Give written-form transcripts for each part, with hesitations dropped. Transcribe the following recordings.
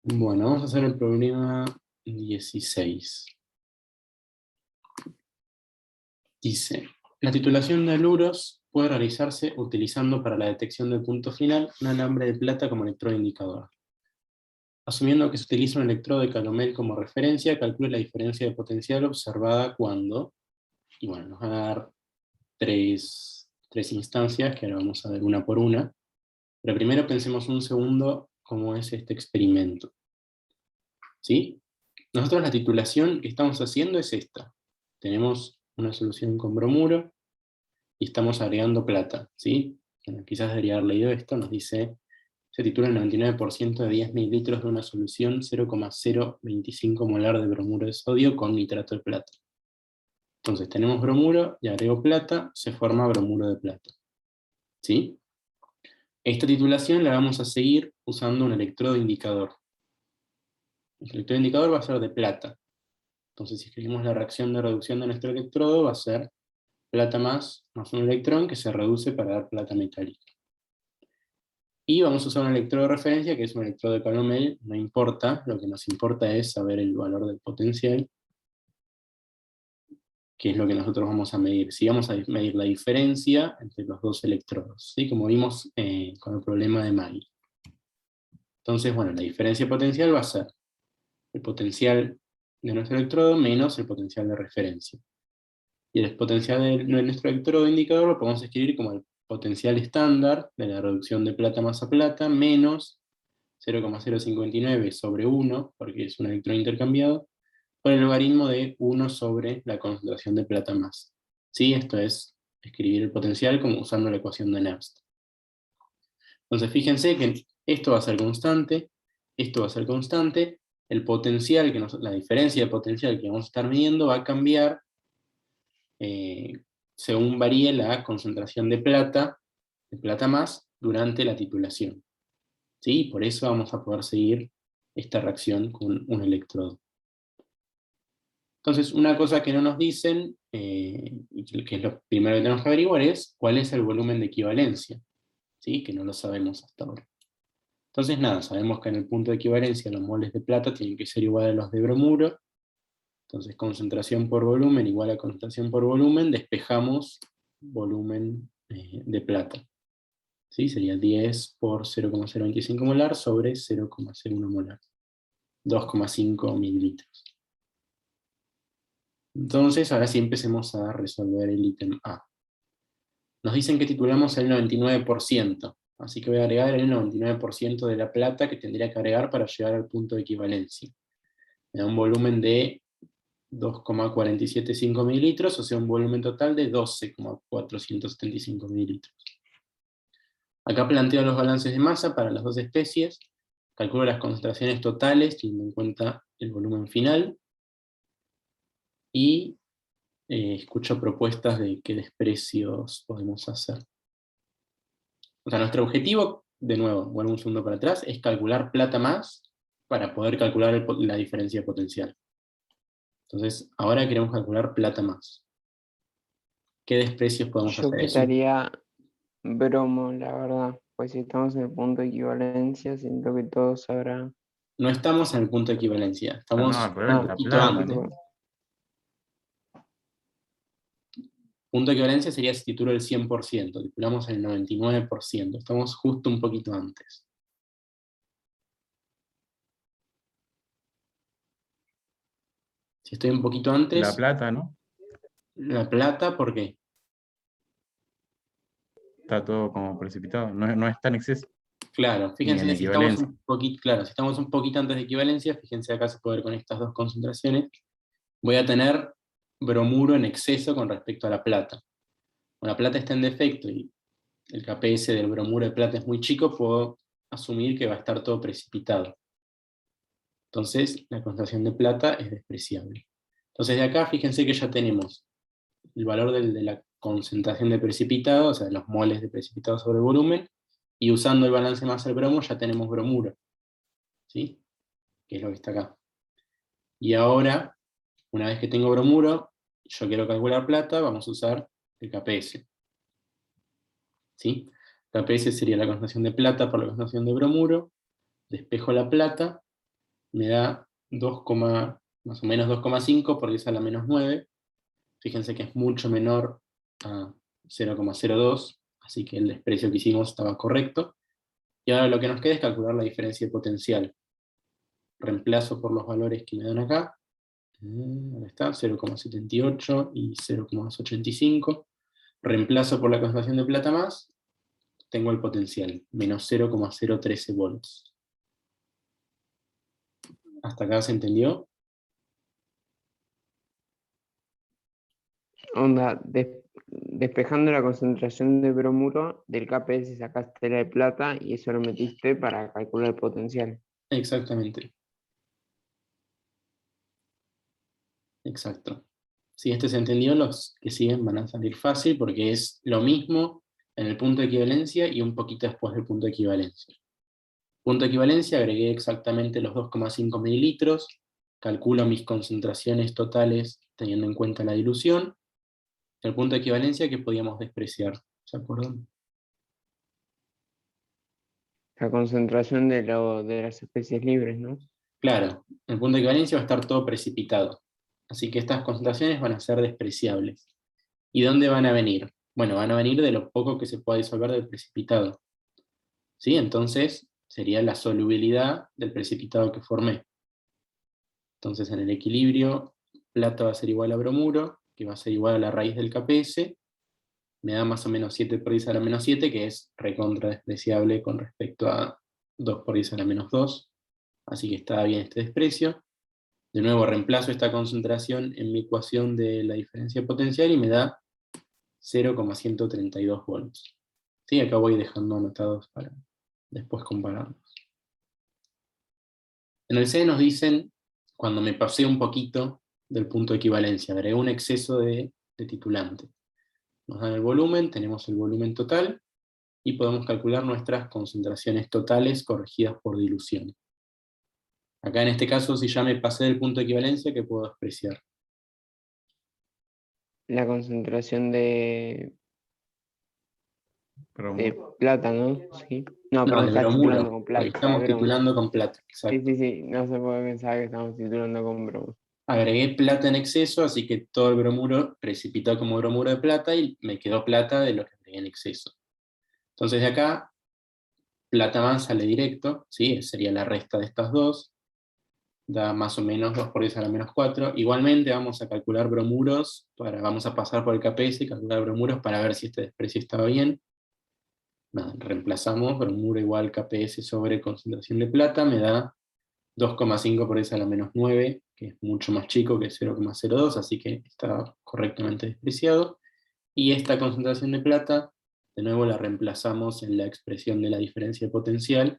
Bueno, vamos a hacer el problema 16. Dice, la titulación de aluros puede realizarse utilizando para la detección del punto final un alambre de plata como electrodo indicador. Asumiendo que se utiliza un electrodo de calomel como referencia, calcule la diferencia de potencial observada cuando, y bueno, nos va a dar tres instancias, que ahora vamos a ver una por una, pero primero pensemos un segundo cómo es este experimento. ¿Sí? Nosotros la titulación que estamos haciendo es esta. Tenemos una solución con bromuro y estamos agregando plata, ¿sí? Bueno, quizás debería haber leído esto, nos dice, se titula el 99% de 10 mililitros de una solución 0,025 molar de bromuro de sodio con nitrato de plata. Entonces tenemos bromuro y agrego plata, se forma bromuro de plata. ¿Sí? Esta titulación la vamos a seguir usando un electrodo indicador. El electrodo indicador va a ser de plata. Entonces, si escribimos la reacción de reducción de nuestro electrodo, va a ser plata más un electrón que se reduce para dar plata metálica. Y vamos a usar un electrodo de referencia, que es un electrodo de calomel, no importa, lo que nos importa es saber el valor del potencial, que es lo que nosotros vamos a medir. Si vamos a medir la diferencia entre los dos electrodos, ¿sí? Como vimos con el problema de Maggie. Entonces, bueno, la diferencia potencial va a ser el potencial de nuestro electrodo menos el potencial de referencia. Y el potencial de nuestro electrodo indicador lo podemos escribir como el potencial estándar de la reducción de plata masa plata menos 0,059 sobre 1, porque es un electrón intercambiado, por el logaritmo de 1 sobre la concentración de plata masa. ¿Sí? Esto es escribir el potencial como usando la ecuación de Nernst. Entonces fíjense que esto va a ser constante, esto va a ser constante, el potencial, la diferencia de potencial que vamos a estar midiendo va a cambiar según varíe la concentración de plata más, durante la titulación. ¿Sí? Por eso vamos a poder seguir esta reacción con un electrodo. Entonces, una cosa que no nos dicen, y que es lo primero que tenemos que averiguar, es cuál es el volumen de equivalencia, ¿sí? Que no lo sabemos hasta ahora. Entonces, nada, sabemos que en el punto de equivalencia los moles de plata tienen que ser iguales a los de bromuro. Entonces, concentración por volumen igual a concentración por volumen, despejamos volumen de plata. ¿Sí? Sería 10 por 0,025 molar sobre 0,01 molar. 2,5 mililitros. Entonces, ahora sí empecemos a resolver el ítem A. Nos dicen que titulamos el 99%, así que voy a agregar el 99% de la plata que tendría que agregar para llegar al punto de equivalencia. Me da un volumen de 2,475 mililitros, o sea, un volumen total de 12,475 mililitros. Acá planteo los balances de masa para las dos especies, calculo las concentraciones totales, teniendo en cuenta el volumen final, y escucho propuestas de qué desprecios podemos hacer. O sea, nuestro objetivo, de nuevo, vuelvo un segundo para atrás, es calcular plata más para poder calcular la diferencia potencial. Entonces, ahora queremos calcular plata más. ¿Qué desprecios podemos Yo hacer? Eso. quitaría bromo, la verdad, pues si estamos en el punto de equivalencia, siento que todos sabrán. No estamos en el punto de equivalencia, Ah, no, estamos al revés, un Ah, la poquito plata, antes. ¿no? Punto de equivalencia sería si titulo el 100%, titulamos el 99%, estamos justo un poquito antes. Si estoy un poquito La antes, plata, ¿no? la plata, ¿por qué? Está todo como precipitado, no está en exceso, Claro, ni en fíjense, si estamos equivalencia. un poquito, claro, si estamos un poquito antes de equivalencia, fíjense acá se puede ver con estas dos concentraciones, voy a tener bromuro en exceso con respecto a la plata. Cuando la plata está en defecto y el KPS del bromuro de plata es muy chico, puedo asumir que va a estar todo precipitado. Entonces, la concentración de plata es despreciable. Entonces, de acá, fíjense que ya tenemos el valor de la concentración de precipitado, o sea, los moles de precipitado sobre volumen, y usando el balance masa del bromo ya tenemos bromuro, ¿sí? Que es lo que está acá. Y ahora, una vez que tengo bromuro, yo quiero calcular plata, vamos a usar el KPS. ¿Sí? KPS sería la concentración de plata por la concentración de bromuro, despejo la plata, me da 2, más o menos 2,5 por 10 a la menos 9. Fíjense que es mucho menor a 0,02, así que el desprecio que hicimos estaba correcto. Y ahora lo que nos queda es calcular la diferencia de potencial. Reemplazo por los valores que me dan acá. Ahí está, 0,78 y 0,85. Reemplazo por la concentración de plata más, tengo el potencial, menos 0,013 volts. ¿Hasta acá se entendió? Onda, despejando la concentración de bromuro, del KPS sacaste la de plata y eso lo metiste para calcular el potencial. Exactamente. Exacto. Si este se entendió, los que siguen van a salir fácil porque es lo mismo en el punto de equivalencia y un poquito después del punto de equivalencia. Punto de equivalencia, agregué exactamente los 2,5 mililitros, calculo mis concentraciones totales teniendo en cuenta la dilución. El punto de equivalencia que podíamos despreciar, ¿se acuerdan? La concentración de las especies libres, ¿no? Claro, el punto de equivalencia va a estar todo precipitado. Así que estas concentraciones van a ser despreciables. ¿Y dónde van a venir? Bueno, van a venir de lo poco que se pueda disolver del precipitado. ¿Sí? Entonces, sería la solubilidad del precipitado que formé. Entonces, en el equilibrio, plata va a ser igual a bromuro, que va a ser igual a la raíz del KPS, me da más o menos 7 por 10 a la menos 7, que es recontra despreciable con respecto a 2 por 10 a la menos 2. Así que está bien este desprecio. De nuevo, reemplazo esta concentración en mi ecuación de la diferencia potencial y me da 0,132 volts. ¿Sí? Acá voy dejando anotados para después compararlos. En el C nos dicen, cuando me pasé un poquito del punto de equivalencia, agregué un exceso de titulante. Nos dan el volumen, tenemos el volumen total, y podemos calcular nuestras concentraciones totales corregidas por dilución. Acá en este caso, si ya me pasé del punto de equivalencia, ¿qué puedo despreciar? La concentración de Bromuro. plata, ¿no? Sí. No, No, perdón, de estás titulando bromuro, con porque plata. estamos de bromo. titulando con plata. Sí, Exacto. sí, sí. No se puede pensar que estamos titulando con bromo. Agregué plata en exceso, así que todo el bromuro precipitó como bromuro de plata y me quedó plata de lo que agregué en exceso. Entonces de acá, plata más sale directo, ¿sí? Sería la resta de estas dos, da más o menos 2 por 10 a la menos 4. Igualmente vamos a calcular bromuros, vamos a pasar por el KPS y calcular bromuros para ver si este desprecio estaba bien. Nada, reemplazamos bromuro igual KPS sobre concentración de plata, me da 2,5 por 10 a la menos 9, que es mucho más chico que 0,02, así que está correctamente despreciado. Y esta concentración de plata, de nuevo la reemplazamos en la expresión de la diferencia potencial,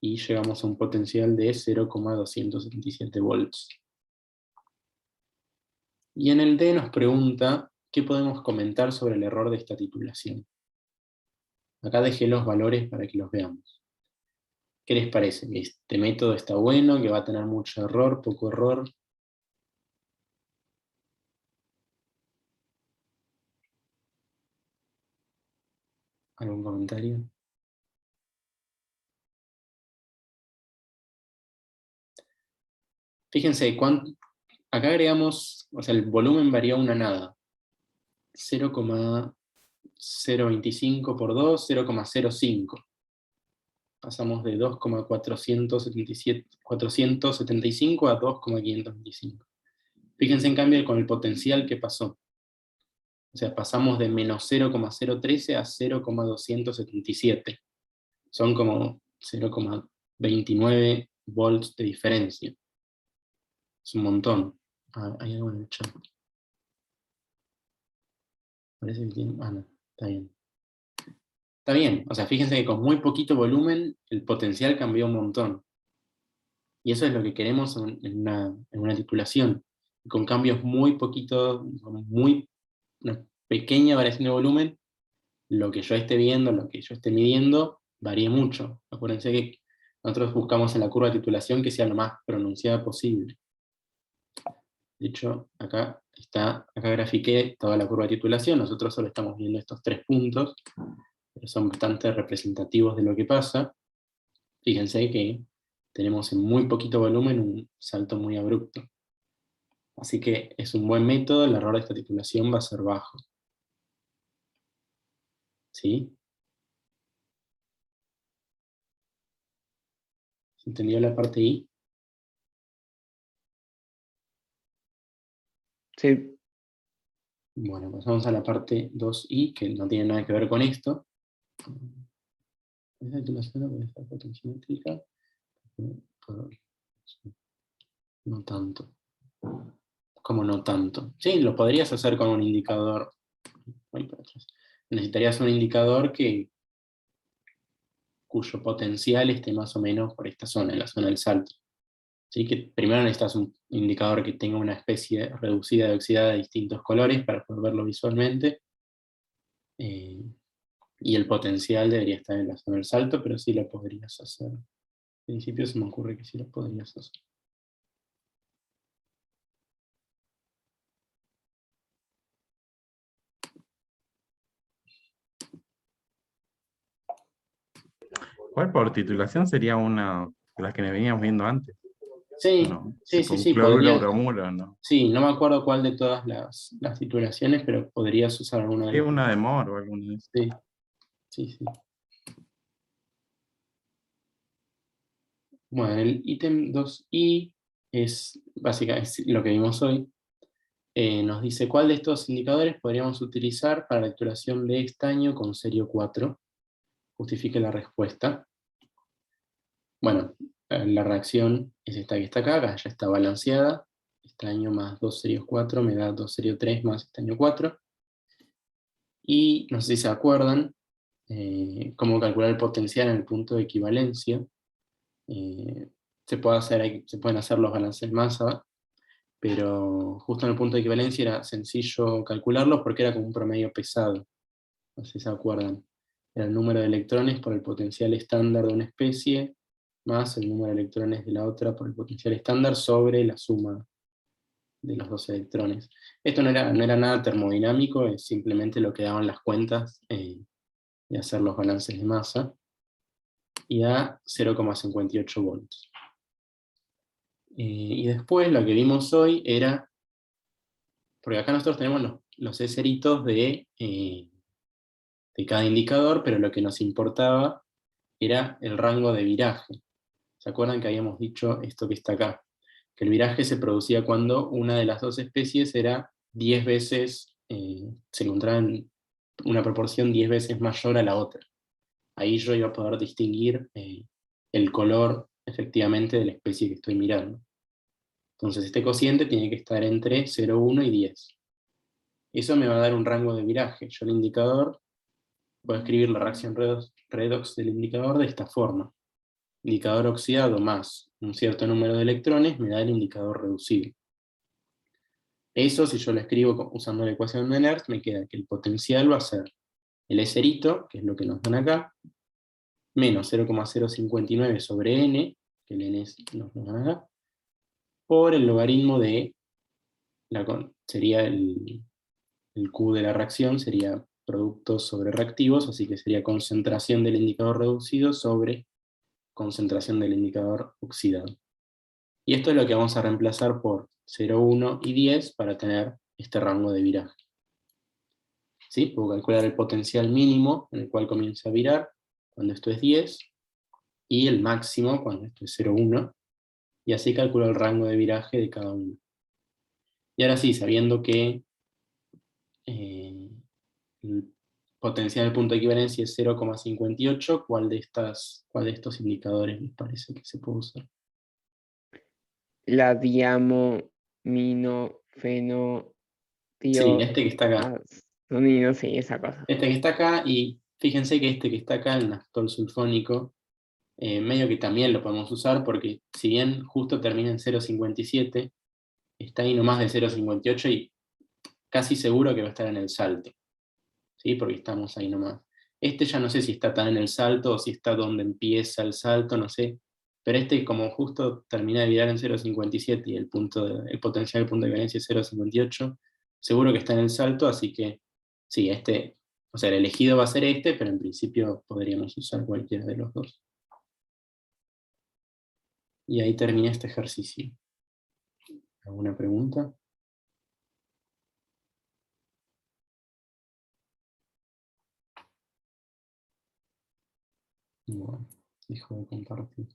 y llegamos a un potencial de 0,277 volts. Y en el D nos pregunta, ¿qué podemos comentar sobre el error de esta titulación? Acá dejé los valores para que los veamos. ¿Qué les parece? ¿Que este método está bueno? ¿Que va a tener mucho error, poco error? ¿Algún comentario? Fíjense, acá agregamos, o sea, el volumen varió una nada. 0,025 por 2, 0,05. Pasamos de 2,475 a 2,525. Fíjense en cambio con el potencial que pasó. O sea, pasamos de menos 0,013 a 0,277. Son como 0,29 volts de diferencia. Es un montón. Hay algo en el chat. Parece que tiene... Ah, no, está bien. Está bien, o sea, fíjense que con muy poquito volumen el potencial cambió un montón. Y eso es lo que queremos en una titulación. Con cambios muy poquitos, una pequeña variación de volumen, lo que yo esté viendo, lo que yo esté midiendo, varía mucho. Acuérdense que nosotros buscamos en la curva de titulación que sea lo más pronunciada posible. De hecho, acá grafiqué toda la curva de titulación, nosotros solo estamos viendo estos 3 puntos, pero son bastante representativos de lo que pasa. Fíjense que tenemos en muy poquito volumen un salto muy abrupto. Así que es un buen método, el error de esta titulación va a ser bajo. ¿Sí? ¿Se entendió la parte I? Sí. Bueno, pasamos a la parte 2i, que no tiene nada que ver con esto. Esa titulación puede ser potenciométrica. No tanto. ¿Cómo no tanto? Sí, lo podrías hacer con un indicador. Voy para atrás. Necesitarías un indicador cuyo potencial esté más o menos por esta zona, en la zona del salto. ¿Sí? Que primero necesitas un indicador que tenga una especie reducida de oxidada de distintos colores para poder verlo visualmente. Y el potencial debería estar en la zona del salto, pero sí lo podrías hacer. En principio se me ocurre que sí lo podrías hacer. ¿Cuál por titulación sería una de las que veníamos viendo antes? Sí, No, sí, tipo sí, un sí, cloruro, podría. bromuro, ¿no? Sí, no me acuerdo cuál de todas las titulaciones, pero podrías usar alguna de Sí, las. una de Moore o alguna de esas. Sí, sí, sí. Bueno, el ítem 2i es básicamente lo que vimos hoy. Nos dice cuál de estos indicadores podríamos utilizar para la lecturación de estaño con serio 4. Justifique la respuesta. Bueno, la reacción es esta que está acá ya está balanceada. Estaño más 2 serios 4 me da 2 serio 3 más estaño 4. Y no sé si se acuerdan cómo calcular el potencial en el punto de equivalencia. Se pueden hacer los balances de masa, pero justo en el punto de equivalencia era sencillo calcularlos porque era como un promedio pesado. No sé si se acuerdan. Era el número de electrones por el potencial estándar de una especie, más el número de electrones de la otra por el potencial estándar sobre la suma de los dos electrones. Esto no era nada termodinámico, es simplemente lo que daban las cuentas de hacer los balances de masa, y da 0,58 volts. Y después lo que vimos hoy era, porque acá nosotros tenemos los eseritos de cada indicador, pero lo que nos importaba era el rango de viraje. ¿Se acuerdan que habíamos dicho esto que está acá? Que el viraje se producía cuando una de las dos especies era 10 veces, se encontraba en una proporción 10 veces mayor a la otra. Ahí yo iba a poder distinguir el color efectivamente de la especie que estoy mirando. Entonces este cociente tiene que estar entre 0,1 y 10. Eso me va a dar un rango de viraje. Yo el indicador, voy a escribir la reacción redox del indicador de esta forma. Indicador oxidado más un cierto número de electrones me da el indicador reducido. Eso, si yo lo escribo usando la ecuación de Nernst, me queda que el potencial va a ser el eserito, que es lo que nos dan acá, menos 0,059 sobre n, que el n nos dan acá, por el logaritmo de, sería el Q de la reacción, sería productos sobre reactivos, así que sería concentración del indicador reducido sobre concentración del indicador oxidado. Y esto es lo que vamos a reemplazar por 0, 1 y 10 para tener este rango de viraje. ¿Sí? Puedo calcular el potencial mínimo en el cual comienza a virar, cuando esto es 10, y el máximo cuando esto es 0, 1, y así calculo el rango de viraje de cada uno. Y ahora sí, sabiendo que el potencial del punto de equivalencia es 0,58, ¿cuál de estos indicadores les parece que se puede usar? La Sí, este que está acá. sonido, sí, esa cosa. Este que está acá, y fíjense que este que está acá, el naftal sulfónico, medio que también lo podemos usar, porque si bien justo termina en 0,57, está ahí nomás de 0,58 y casi seguro que va a estar en el salto, ¿sí? Porque estamos ahí nomás. Este ya no sé si está tan en el salto o si está donde empieza el salto, no sé. Pero este, como justo termina de virar en 0,57 y el potencial del punto de valencia es 0,58, seguro que está en el salto, así que sí, o sea, el elegido va a ser este, pero en principio podríamos usar cualquiera de los dos. Y ahí terminé este ejercicio. ¿Alguna pregunta? Bueno, dejo de compartir.